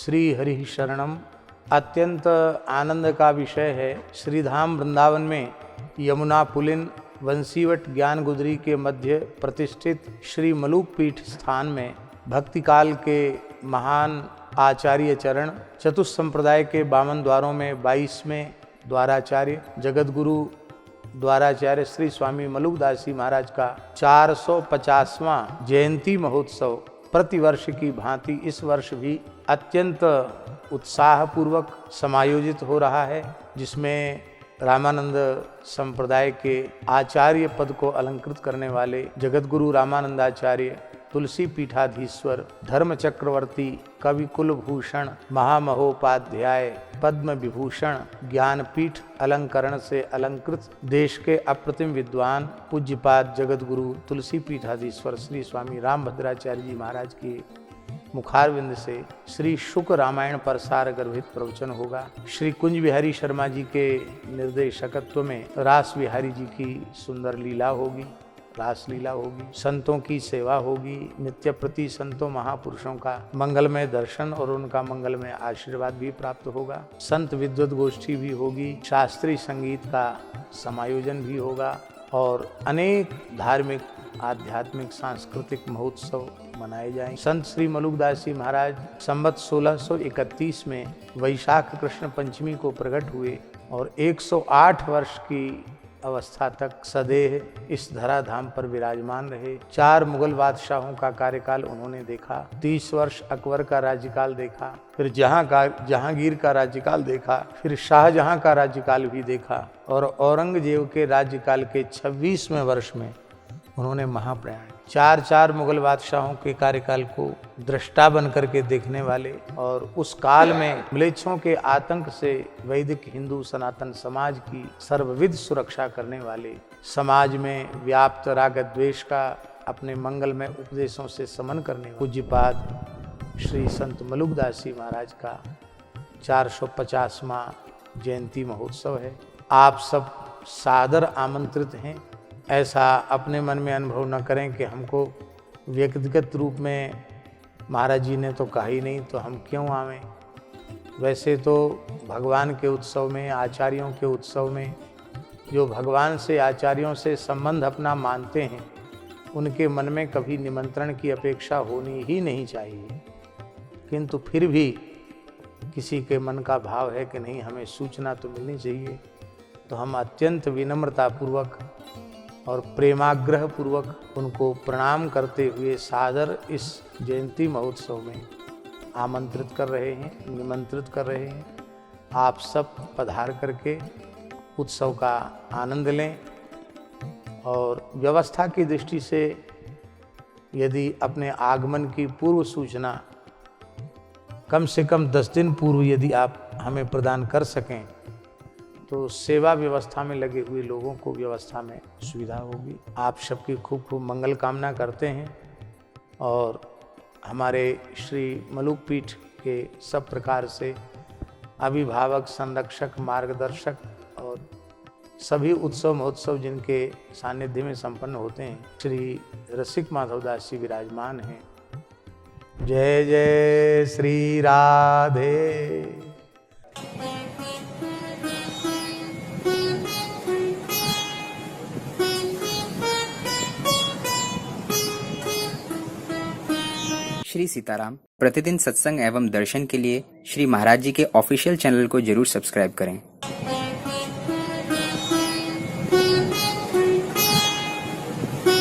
श्री हरि शरणम अत्यंत आनंद का विषय है। श्रीधाम वृंदावन में यमुना पुलिन वंशीवट ज्ञान गुदरी के मध्य प्रतिष्ठित श्री मलूक पीठ स्थान में भक्ति काल के महान आचार्य चरण चतुस्संप्रदाय के 52 द्वारों में 22वें द्वाराचार्य जगतगुरु द्वाराचार्य श्री स्वामी मलुकदास जी महाराज का 450वां जयंती महोत्सव प्रतिवर्ष की भांति इस वर्ष भी अत्यंत उत्साहपूर्वक समायोजित हो रहा है, जिसमें रामानंद संप्रदाय के आचार्य पद को अलंकृत करने वाले जगतगुरु रामानंदाचार्य तुलसी पीठाधीश्वर धर्म चक्रवर्ती कवि कुलभूषण महामहोपाध्याय पद्म विभूषण ज्ञानपीठ अलंकरण से अलंकृत देश के अप्रतिम विद्वान पूज्यपाद जगतगुरु तुलसी पीठाधीश्वर श्री स्वामी रामभद्राचार्य जी महाराज के मुखारविंद से श्री शुक रामायण पर सार गर्भित प्रवचन होगा। श्री कुंज बिहारी शर्मा जी के निर्देशकत्व में रास बिहारी जी की सुंदर लीला होगी, रासलीला होगी, संतों की सेवा होगी, नित्य प्रति संतों महापुरुषों का मंगलमय दर्शन और उनका मंगलमय आशीर्वाद भी प्राप्त होगा। संत विद्वत गोष्ठी भी होगी, शास्त्रीय संगीत का समायोजन भी होगा और अनेक धार्मिक आध्यात्मिक सांस्कृतिक महोत्सव मनाए जाएंगे। संत श्री मलुकदास जी महाराज संवत 1631 में वैशाख कृष्ण पंचमी को प्रकट हुए और 108 वर्ष की अवस्था तक सदैव इस धराधाम पर विराजमान रहे। 4 मुगल बादशाहों का कार्यकाल उन्होंने देखा, 30 वर्ष अकबर का राज्यकाल देखा, फिर जहांगीर का राज्यकाल देखा, फिर शाहजहां का राज्यकाल भी देखा और औरंगजेब के राज्यकाल के 26वें वर्ष में उन्होंने महाप्रयाण 4 मुगल बादशाहों के कार्यकाल को दृष्टा बन करके देखने वाले और उस काल में म्लेच्छों के आतंक से वैदिक हिंदू सनातन समाज की सर्वविध सुरक्षा करने वाले, समाज में व्याप्त राग द्वेष का अपने मंगलमय उपदेशों से समन करने पूज्यपाद श्री संत मलुकदास जी महाराज का 450वां जयंती महोत्सव है। आप सब सादर आमंत्रित हैं। ऐसा अपने मन में अनुभव न करें कि हमको व्यक्तिगत रूप में महाराज जी ने तो कहा ही नहीं तो हम क्यों आवें। वैसे तो भगवान के उत्सव में, आचार्यों के उत्सव में, जो भगवान से आचार्यों से संबंध अपना मानते हैं, उनके मन में कभी निमंत्रण की अपेक्षा होनी ही नहीं चाहिए। किंतु फिर भी किसी के मन का भाव है कि नहीं, हमें सूचना तो मिलनी चाहिए, तो हम अत्यंत विनम्रतापूर्वक और प्रेमाग्रह पूर्वक उनको प्रणाम करते हुए सादर इस जयंती महोत्सव में आमंत्रित कर रहे हैं, निमंत्रित कर रहे हैं। आप सब पधार करके उत्सव का आनंद लें और व्यवस्था की दृष्टि से यदि अपने आगमन की पूर्व सूचना कम से कम 10 दिन पूर्व यदि आप हमें प्रदान कर सकें तो सेवा व्यवस्था में लगे हुए लोगों को व्यवस्था में सुविधा होगी। आप सबकी खूब खूब मंगल कामना करते हैं और हमारे श्री मलुक पीठ के सब प्रकार से अभिभावक, संरक्षक, मार्गदर्शक और सभी उत्सव महोत्सव जिनके सानिध्य में संपन्न होते हैं, श्री रसिक माधवदास जी विराजमान हैं। जय जय श्री राधे। श्री सीताराम प्रतिदिन सत्संग एवं दर्शन के लिए श्री महाराज जी के ऑफिशियल चैनल को जरूर सब्सक्राइब करें।